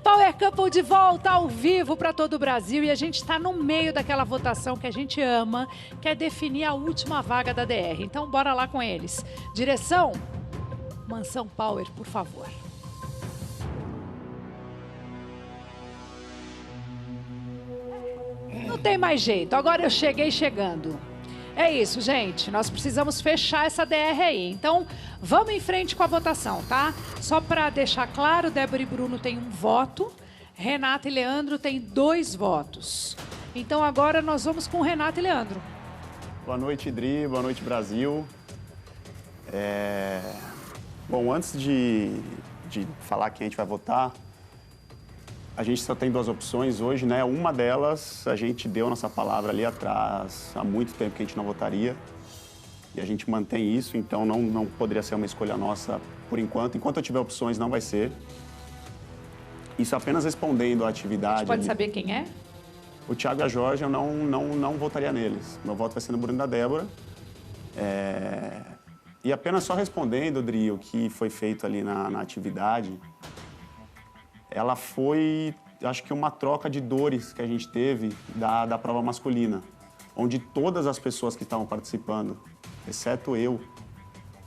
Power Couple de volta ao vivo para todo o Brasil e a gente está no meio daquela votação que a gente ama, que é definir a última vaga da DR. Então bora lá com eles. Direção, Mansão Power, por favor. Não tem mais jeito, agora eu cheguei chegando. É isso, gente. Nós precisamos fechar essa DR aí. Então, vamos em frente com a votação, tá? Só para deixar claro, Débora e Bruno têm 1 voto. Renata e Leandro têm 2 votos. Então, agora nós vamos com Renata e Leandro. Boa noite, Dri. Boa noite, Brasil. Bom, antes de falar quem a gente vai votar, a gente só tem 2 opções hoje, né? Uma delas, a gente deu nossa palavra ali atrás, há muito tempo que a gente não votaria. E a gente mantém isso, então não poderia ser uma escolha nossa por enquanto. Enquanto eu tiver opções, não vai ser. Isso apenas respondendo à atividade. A gente pode ali. saber quem é? O Thiago e a Jorge, eu não votaria neles. Meu voto vai ser no Bruno e da Débora. E apenas só respondendo, Dri, o que foi feito ali na atividade, ela foi, acho que uma troca de dores que a gente teve da prova masculina, onde todas as pessoas que estavam participando, exceto eu,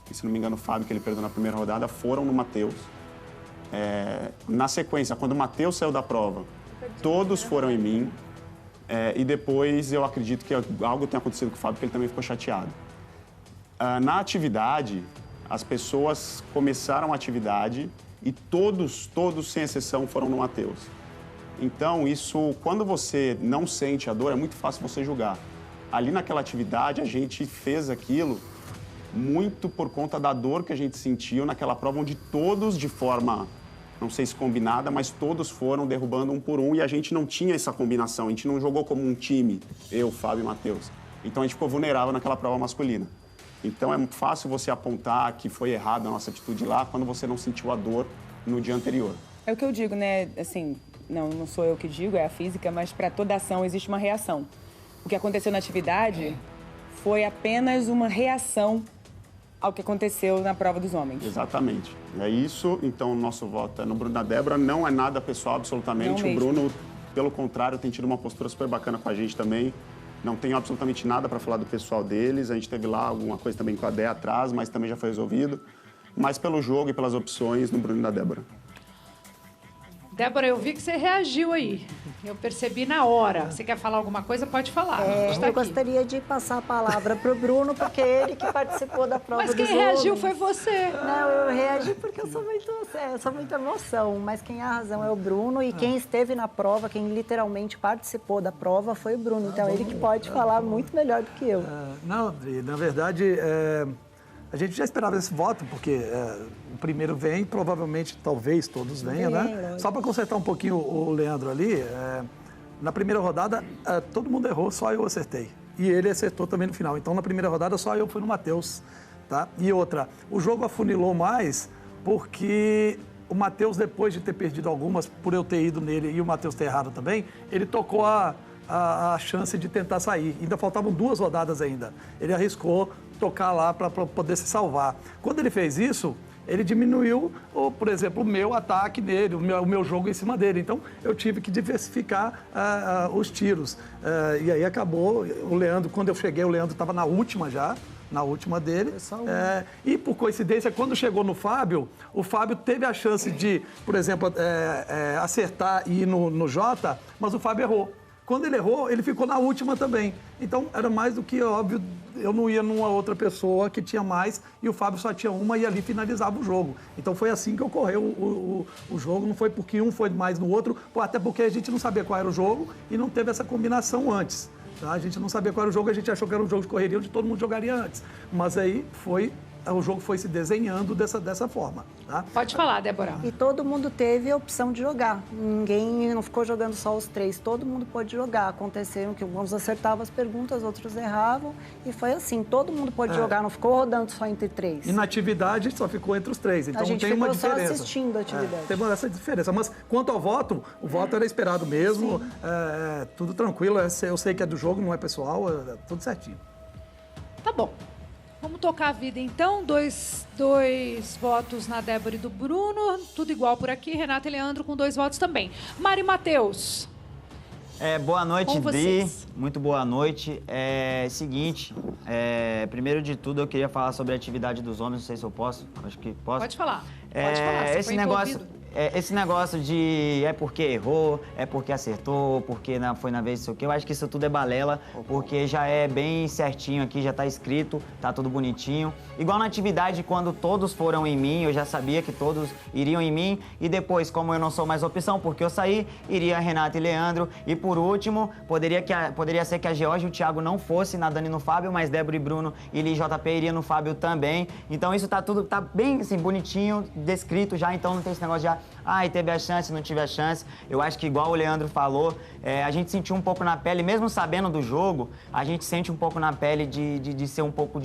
e se não me engano o Fábio, que ele perdeu na primeira rodada, foram no Matheus. Na sequência, quando o Matheus saiu da prova, todos foram em mim, e depois eu acredito que algo tenha acontecido com o Fábio, porque ele também ficou chateado. Na atividade, as pessoas começaram a atividade e todos, sem exceção, foram no Matheus. Então, isso, quando você não sente a dor, é muito fácil você julgar. Ali naquela atividade, a gente fez aquilo muito por conta da dor que a gente sentiu naquela prova, onde todos, de forma, não sei se combinada, mas todos foram derrubando um por um e a gente não tinha essa combinação, a gente não jogou como um time, eu, Fábio e Matheus. Então, a gente ficou vulnerável naquela prova masculina. Então, é fácil você apontar que foi errado a nossa atitude lá quando você não sentiu a dor no dia anterior. É o que eu digo, né? Assim, não sou eu que digo, é a física, mas para toda ação existe uma reação. O que aconteceu na atividade foi apenas uma reação ao que aconteceu na prova dos homens. Exatamente. É isso, então o nosso voto é no Bruno e na Débora. Não é nada pessoal, absolutamente. O Bruno, pelo contrário, tem tido uma postura super bacana com a gente também. Não tenho absolutamente nada para falar do pessoal deles. A gente teve lá alguma coisa também com a Dé atrás, mas também já foi resolvido. Mas pelo jogo e pelas opções, no Bruno e na Débora. Débora, eu vi que você reagiu aí. Eu percebi na hora. Você quer falar alguma coisa? Pode falar. Eu gostaria de passar a palavra para o Bruno, porque é ele que participou da prova dos homens. Mas quem reagiu foi você. Não, eu reagi porque eu sou muito emoção. Mas quem a razão é o Bruno e quem esteve na prova, quem literalmente participou da prova foi o Bruno. Então, ele que pode falar muito melhor do que eu. Não, Adri, na verdade, a gente já esperava esse voto, porque o primeiro vem, provavelmente, talvez todos venham, né? Só para consertar um pouquinho o Leandro ali, na primeira rodada, todo mundo errou, só eu acertei. E ele acertou também no final. Então, na primeira rodada, só eu fui no Matheus, tá? E outra, o jogo afunilou mais porque o Matheus, depois de ter perdido algumas, por eu ter ido nele e o Matheus ter errado também, ele tocou a chance de tentar sair. Ainda faltavam 2 rodadas ainda. Ele arriscou tocar lá para poder se salvar. Quando ele fez isso, ele diminuiu, por exemplo, o meu ataque nele, o meu jogo em cima dele. Então, eu tive que diversificar os tiros. E aí acabou, o Leandro, quando eu cheguei, o Leandro estava na última já, na última dele. E, por coincidência, quando chegou no Fábio, o Fábio teve a chance de, por exemplo, acertar e ir no Jota, mas o Fábio errou. Quando ele errou, ele ficou na última também. Então, era mais do que óbvio, eu não ia numa outra pessoa que tinha mais e o Fábio só tinha uma e ali finalizava o jogo. Então, foi assim que ocorreu o jogo, não foi porque um foi mais no outro, até porque a gente não sabia qual era o jogo e não teve essa combinação antes. Tá? A gente não sabia qual era o jogo, a gente achou que era um jogo de correria onde todo mundo jogaria antes. Mas aí o jogo foi se desenhando dessa forma. Tá? Pode falar, Débora. E todo mundo teve a opção de jogar. Ninguém não ficou jogando só os 3. Todo mundo pôde jogar. Aconteceram que uns acertavam as perguntas, outros erravam. E foi assim, todo mundo pôde jogar. Não ficou rodando só entre 3. E na atividade só ficou entre os 3. Então a gente tem uma ficou diferença. só assistindo a atividade. Tem essa diferença. Mas quanto ao voto, o voto era esperado mesmo. Tudo tranquilo. Eu sei que é do jogo, não é pessoal. Tudo certinho. Tá bom. Vamos tocar a vida então. Dois votos na Débora e do Bruno. Tudo igual por aqui. Renata e Leandro com 2 votos também. Mari e Matheus. Boa noite, Com Dri. vocês. Muito boa noite. Seguinte, primeiro de tudo eu queria falar sobre a atividade dos homens. Não sei se eu posso. Acho que posso. Pode falar. Pode falar. Você foi envolvido. Esse negócio de é porque errou, é porque acertou, porque foi na vez, não sei o quê, eu acho que isso tudo é balela, porque já é bem certinho aqui, já tá escrito, tá tudo bonitinho. Igual na atividade, quando todos foram em mim, eu já sabia que todos iriam em mim, e depois, como eu não sou mais opção, porque eu saí, iria Renata e Leandro, e por último, poderia ser que a Georgia e o Thiago não fosse na Dani e no Fábio, mas Débora e Bruno e JP iria no Fábio também. Então isso tá bem assim, bonitinho, descrito já, então não tem esse negócio já, teve a chance, não tive a chance. Eu acho que igual o Leandro falou, a gente sentiu um pouco na pele, mesmo sabendo do jogo, a gente sente um pouco na pele de ser um pouco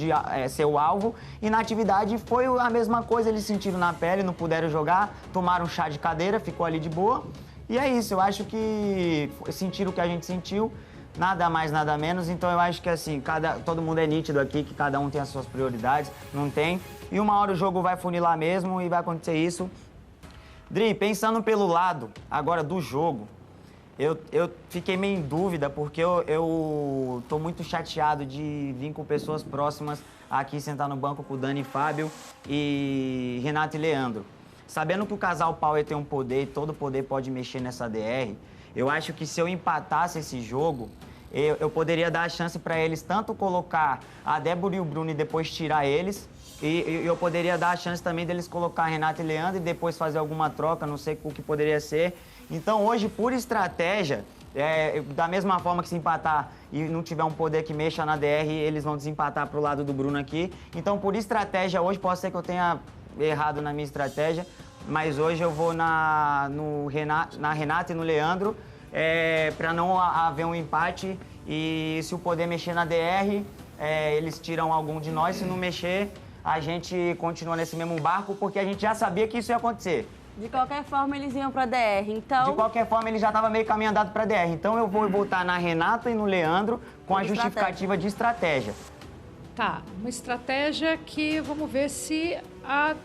ser o alvo. E na atividade foi a mesma coisa, eles sentiram na pele, não puderam jogar, tomaram um chá de cadeira, ficou ali de boa. E é isso, eu acho que sentiram o que a gente sentiu, nada mais, nada menos. Então eu acho que assim, todo mundo é nítido aqui, que cada um tem as suas prioridades, não tem. E uma hora o jogo vai funilar mesmo e vai acontecer isso. Dri, pensando pelo lado agora do jogo, eu fiquei meio em dúvida, porque eu tô muito chateado de vir com pessoas próximas aqui sentar no banco com o Dani e Fábio e Renato e Leandro. Sabendo que o casal Power tem um poder e todo poder pode mexer nessa DR, eu acho que se eu empatasse esse jogo, eu poderia dar a chance para eles tanto colocar a Débora e o Bruno e depois tirar eles, e eu poderia dar a chance também deles colocar Renato e Leandro e depois fazer alguma troca, não sei o que poderia ser. Então hoje, por estratégia, da mesma forma que se empatar e não tiver um poder que mexa na DR, eles vão desempatar pro lado do Bruno aqui. Então por estratégia hoje, pode ser que eu tenha errado na minha estratégia, mas hoje eu vou na Renata e no Leandro, para não haver um empate, e se o poder mexer na DR, eles tiram algum de nós, se não mexer, a gente continua nesse mesmo barco, porque a gente já sabia que isso ia acontecer. De qualquer forma, eles iam pra DR, então... De qualquer forma, ele já estava meio caminho andado pra DR. Então eu vou voltar na Renata e no Leandro com a justificativa de estratégia. Tá, uma estratégia que vamos ver se a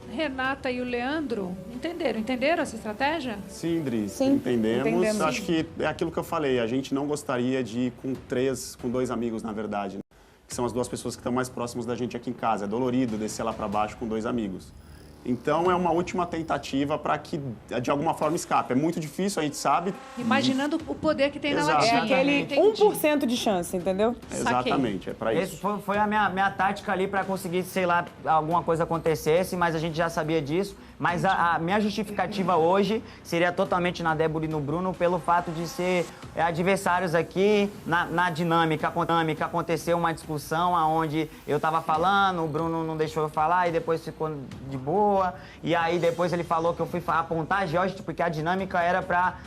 Renata e o Leandro entenderam essa estratégia? Sim, Dri, Sim, entendemos. Acho que é aquilo que eu falei, a gente não gostaria de ir com 2 amigos, na verdade, né? Que são as 2 pessoas que estão mais próximas da gente aqui em casa. É dolorido descer lá para baixo com 2 amigos. Então, é uma última tentativa para que, de alguma forma, escape. É muito difícil, a gente sabe. Imaginando o poder que tem na Exatamente. latinha. Aquele Entendi. 1% de chance, entendeu? Exatamente, é para isso. Essa foi a minha tática ali para conseguir, sei lá, alguma coisa acontecesse, mas a gente já sabia disso. Mas a minha justificativa hoje seria totalmente na Débora e no Bruno, pelo fato de ser adversários aqui. Na dinâmica aconteceu uma discussão onde eu estava falando, o Bruno não deixou eu falar e depois ficou de boa. E aí depois ele falou que eu fui apontar a Georgia, porque a dinâmica era para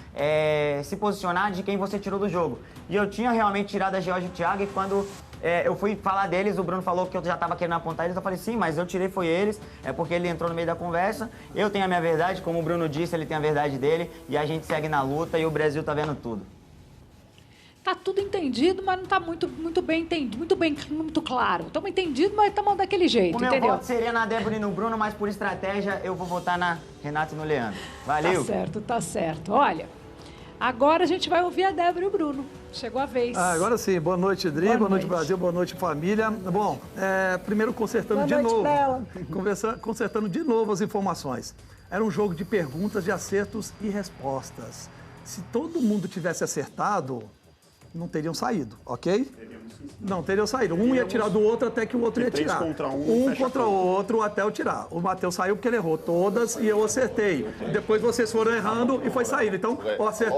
se posicionar de quem você tirou do jogo. E eu tinha realmente tirado a Georgia e o Thiago, e quando eu fui falar deles, o Bruno falou que eu já estava querendo apontar eles. Eu falei, sim, mas eu tirei foi eles, porque ele entrou no meio da conversa. Eu tenho a minha verdade, como o Bruno disse, ele tem a verdade dele, e a gente segue na luta e o Brasil tá vendo tudo. Tá tudo entendido, mas não tá muito bem entendido, muito claro. Estamos entendidos, mas estamos daquele jeito, O meu entendeu? voto seria na Débora e no Bruno, mas por estratégia eu vou votar na Renata e no Leandro. Valeu! Tá certo. Olha, agora a gente vai ouvir a Débora e o Bruno. Chegou a vez. Agora sim, boa noite, Dri, boa noite Brasil, boa noite família. Bom, primeiro consertando Boa noite, Bela. consertando de novo as informações. Era um jogo de perguntas, de acertos e respostas. Se todo mundo tivesse acertado, não teriam saído, ok? Não teriam saído. Um ia tirar do outro até que o outro ia três tirar. contra um, Um contra o outro até eu tirar. O Matheus saiu porque ele errou todas e eu acertei. Depois vocês foram errando e foi saindo. Então,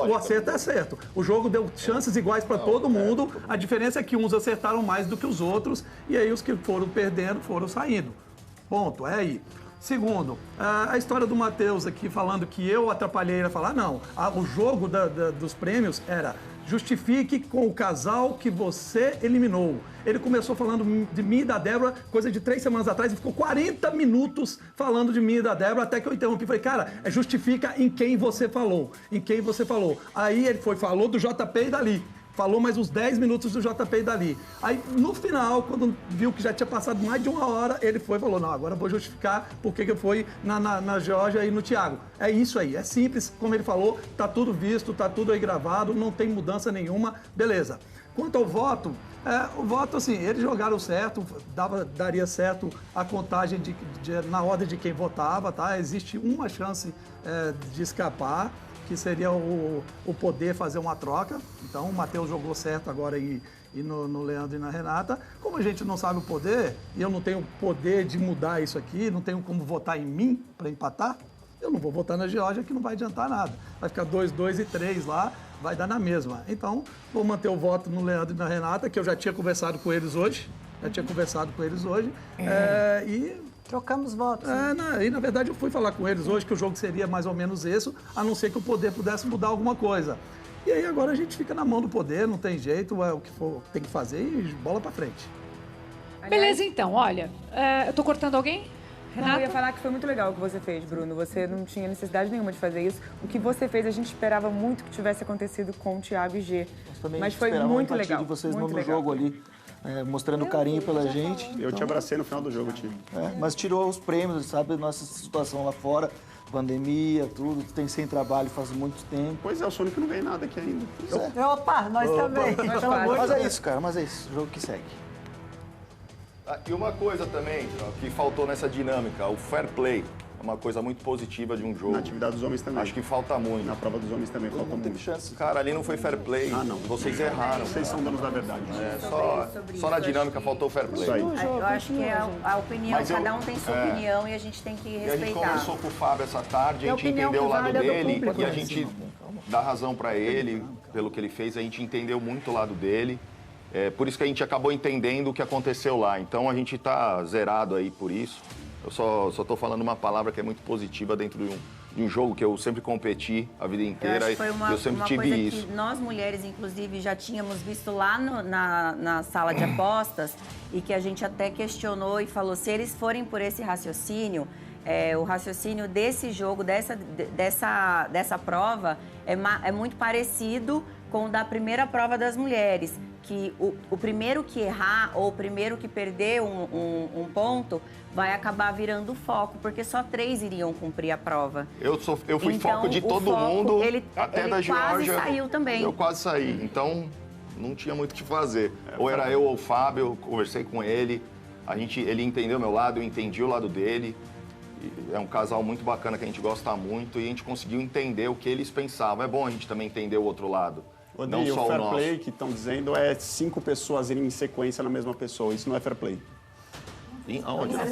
o acerto é certo. O jogo deu chances iguais para todo mundo. A diferença é que uns acertaram mais do que os outros e aí os que foram perdendo foram saindo. Ponto, é aí. Segundo, a história do Matheus aqui falando que eu atrapalhei ele a falar, não. O jogo dos prêmios era justifique com o casal que você eliminou. Ele começou falando de mim e da Débora, coisa de 3 semanas atrás, e ficou 40 minutos falando de mim e da Débora, até que eu interrompi. Falei, cara, justifica em quem você falou. Em quem você falou. Aí ele falou do JP e dali. falou mais uns 10 minutos do JP e dali. Aí, no final, quando viu que já tinha passado mais de 1 hora, ele foi e falou, não, agora eu vou justificar por que eu fui na Geórgia e no Thiago. É isso aí, é simples, como ele falou, tá tudo visto, tá tudo aí gravado, não tem mudança nenhuma, beleza. Quanto ao voto, o voto, assim, eles jogaram certo, daria certo a contagem na ordem de quem votava, tá? Existe uma chance de escapar, que seria o poder fazer uma troca. Então, o Matheus jogou certo agora e no Leandro e na Renata. Como a gente não sabe o poder, e eu não tenho poder de mudar isso aqui, não tenho como votar em mim para empatar, eu não vou votar na Geórgia, que não vai adiantar nada. Vai ficar 2, 2 e 3 lá, vai dar na mesma. Então, vou manter o voto no Leandro e na Renata, que eu já tinha conversado com eles hoje. E Trocamos votos. E na verdade eu fui falar com eles hoje que o jogo seria mais ou menos isso, a não ser que o poder pudesse mudar alguma coisa. E aí agora a gente fica na mão do poder, não tem jeito, é o que for, tem que fazer e bola pra frente. Beleza, então, olha, eu tô cortando alguém? Renata? Não, eu ia falar que foi muito legal o que você fez, Bruno. Você não tinha necessidade nenhuma de fazer isso. O que você fez, a gente esperava muito que tivesse acontecido com o Thiago e G. Mas foi muito legal. De vocês muito no legal. jogo ali, mostrando carinho pela gente. Eu te abracei no final do jogo, Tio. Mas tirou os prêmios, sabe? Nossa situação lá fora, pandemia, tudo. Tem sem trabalho faz muito tempo. Pois é, eu sou o único que não ganhei nada aqui ainda. Opa, nós também. Mas é isso, cara, mas é isso. Jogo que segue. E uma coisa também que faltou nessa dinâmica, o fair play. É uma coisa muito positiva de um jogo. Na atividade dos homens também. Acho que falta muito. Na prova dos homens também falta muito. Chance. Cara, ali não foi fair play. Não. Vocês erraram. Vocês são donos da verdade. Só na dinâmica faltou fair play. Isso aí. Eu acho que é a opinião, Mas cada um tem sua opinião e a gente tem que E a gente respeitar. conversou com o Fábio essa tarde, a gente opinião entendeu o que lado vale é do dele público, e a né? gente dá razão pra ele pelo que ele fez, a gente entendeu muito o lado dele. Por isso que a gente acabou entendendo o que aconteceu lá. Então a gente tá zerado aí por isso. Eu só tô falando uma palavra que é muito positiva dentro de um jogo que eu sempre competi a vida inteira e eu sempre tive coisa isso. que nós mulheres, inclusive, já tínhamos visto lá na sala de apostas e que a gente até questionou e falou, se eles forem por esse raciocínio, o raciocínio desse jogo, dessa prova, é muito parecido com o da primeira prova das mulheres, que o primeiro que errar ou o primeiro que perder um ponto vai acabar virando foco, porque só 3 iriam cumprir a prova. Eu fui Então, foco de o todo foco, mundo, ele até da Geórgia. quase saiu também. Eu quase saí, então não tinha muito o que fazer. Ou era eu ou o Fábio, eu conversei com ele, ele entendeu o meu lado, eu entendi o lado dele. É um casal muito bacana que a gente gosta muito e a gente conseguiu entender o que eles pensavam. É bom a gente também entender o outro lado. Não O só o fair nosso. play que estão dizendo é 5 pessoas irem em sequência na mesma pessoa. Isso não é fair play. Aonde? 5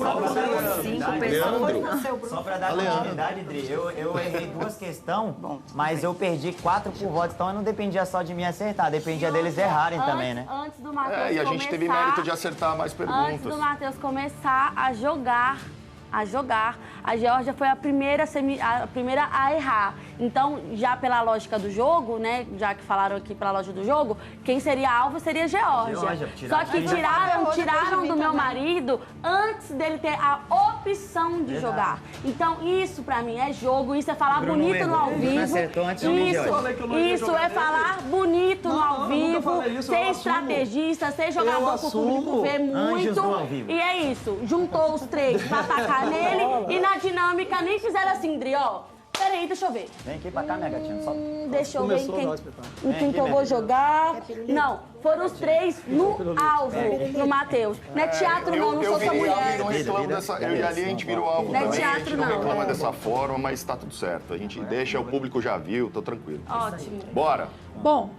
pessoas. Só pra dar continuidade, Dri, eu errei 2 questões, mas eu perdi 4 por voto, então eu não dependia só de mim acertar, dependia deles errarem também, né? Antes do Matheus começar... E a gente teve mérito de acertar mais perguntas. Antes do Matheus começar a jogar, a Geórgia foi a primeira a errar. Então, já pela lógica do jogo, né, já que falaram aqui pela lógica do jogo, quem seria alvo seria a Geórgia. Só que tiraram do meu marido antes dele ter a opção de jogar. Então, isso pra mim é jogo, isso é falar bonito no ao vivo. Isso é falar bonito no ao vivo, ser estrategista, ser jogador que o público vê muito. E é isso, juntou os 3 pra atacar nele e na dinâmica nem fizeram assim, Dri, ó. Peraí, deixa eu ver. Vem aqui pra cá, minha gatinha. Só... Deixa eu ver quem que eu vou jogar. Não, foram os 3 no alvo, no Matheus. Não é teatro não, não sou sua mulher. Eu e ali a gente virou alvo também, teatro, a gente não não. reclama dessa forma, mas tá tudo certo. A gente deixa, o público já viu, tô tranquilo. Ótimo. Bora! Bom,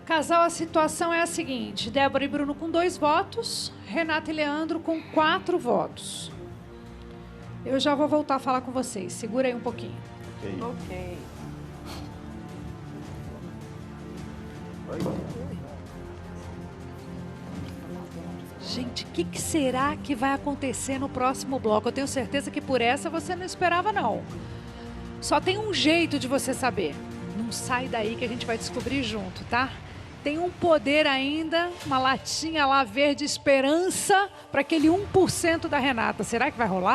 casal, a situação é a seguinte. Débora e Bruno com 2 votos, Renata e Leandro com 4 votos. Eu já vou voltar a falar com vocês. Segura aí um pouquinho. Ok. Gente, o que será que vai acontecer no próximo bloco? Eu tenho certeza que por essa você não esperava, não. Só tem um jeito de você saber. Não sai daí que a gente vai descobrir junto, tá? Tem um poder ainda, uma latinha lá verde esperança para aquele 1% da Renata. Será que vai rolar?